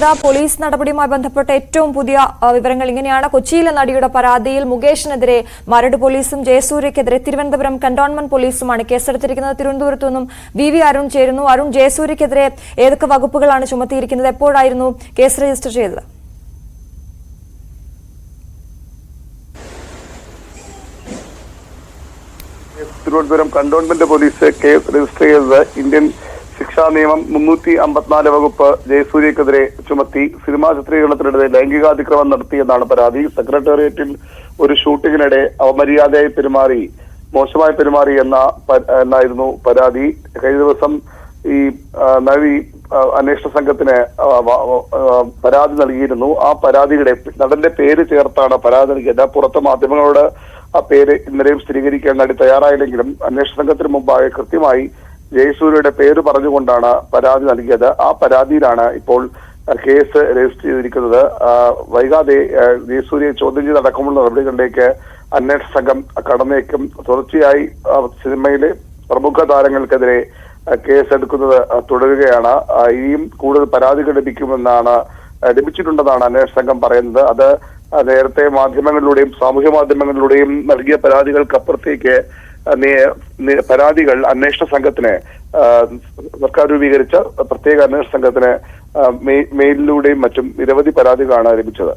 ചേരുന്നത് പോലീസ് നടപടിയുമായി ബന്ധപ്പെട്ട ഏറ്റവും പുതിയ വിവരങ്ങൾ ഇങ്ങനെയാണ്. കൊച്ചിയിലെ നടിയുടെ പരാതിയിൽ മുകേഷിനെതിരെ മരട് പോലീസും ജയസൂര്യക്കെതിരെ തിരുവനന്തപുരം കന്റോൺമെന്റ് പോലീസുമാണ് കേസെടുത്തിരിക്കുന്നത്. തിരുവനന്തപുരത്തു നിന്നും വി അരുൺ ചേരുന്നു. അരുൺ, ജയസൂര്യക്കെതിരെ ഏതൊക്കെ വകുപ്പുകളാണ് ചുമത്തിയിരിക്കുന്നത്? എപ്പോഴായിരുന്നു കേസ് രജിസ്റ്റർ ചെയ്തത്? Thiruvananthapuram cantonment police case register ചെയ്തത് ഇന്ത്യൻ ശിക്ഷാ നിയമം 354 വകുപ്പ് ജയസൂര്യക്കെതിരെ ചുമത്തി സിനിമാ ചിത്രീകരണത്തിനിടെ ലൈംഗികാതിക്രമം നടത്തിയെന്നാണ് പരാതി. സെക്രട്ടേറിയറ്റിൽ ഒരു ഷൂട്ടിങ്ങിനിടെ അപമര്യാദയായി പെരുമാറി, മോശമായി പെരുമാറി എന്നായിരുന്നു പരാതി. കഴിഞ്ഞ ദിവസം ഈ നടി അന്വേഷണ സംഘത്തിന് പരാതി നൽകിയിരുന്നു. ആ പരാതിയുടെ നടന്റെ പേര് ചേർത്താണ് പരാതി നൽകിയത്. പുറത്തെ മാധ്യമങ്ങളോട് ആ പേര് ഇന്നലെയും സ്ഥിരീകരിക്കാൻ നടി തയ്യാറായില്ലെങ്കിലും അന്വേഷണ സംഘത്തിന് മുമ്പാകെ കൃത്യമായി ജയസൂര്യയുടെ പേര് പറഞ്ഞുകൊണ്ടാണ് പരാതി നൽകിയത്. ആ പരാതിയിലാണ് ഇപ്പോൾ കേസ് രജിസ്റ്റർ ചെയ്തിരിക്കുന്നത്. വൈകാതെ ജയസൂര്യയെ ചോദ്യം ചെയ്ത് അടക്കമുള്ള നടപടികളിലേക്ക് അന്വേഷണ സംഘം കടന്നേക്കും. തുടർച്ചയായി സിനിമയിലെ പ്രമുഖ താരങ്ങൾക്കെതിരെ കേസെടുക്കുന്നത് തുടരുകയാണ്. ഇനിയും കൂടുതൽ പരാതികൾ ലഭിച്ചിട്ടുണ്ടെന്നാണ് അന്വേഷണ സംഘം പറയുന്നത്. അത് നേരത്തെ മാധ്യമങ്ങളിലൂടെയും സാമൂഹ്യ മാധ്യമങ്ങളിലൂടെയും നൽകിയ പരാതികൾക്കപ്പുറത്തേക്ക് പരാതികൾ അന്വേഷണ സംഘത്തിന് സർക്കാർ രൂപീകരിച്ച പ്രത്യേക അന്വേഷണ സംഘത്തിന് മെയിലിലൂടെയും മറ്റും നിരവധി പരാതികളാണ് ലഭിച്ചത്.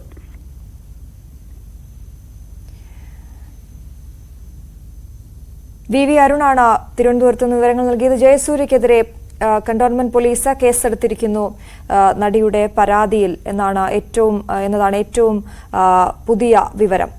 വി അരുണാണ് തിരുവനന്തപുരത്ത് നിന്ന് വിവരങ്ങൾ നൽകിയത്. ജയസൂര്യക്കെതിരെ കന്റോൺമെന്റ് പോലീസ് കേസെടുത്തിരിക്കുന്നു നടിയുടെ പരാതിയിൽ എന്നതാണ് ഏറ്റവും പുതിയ വിവരം.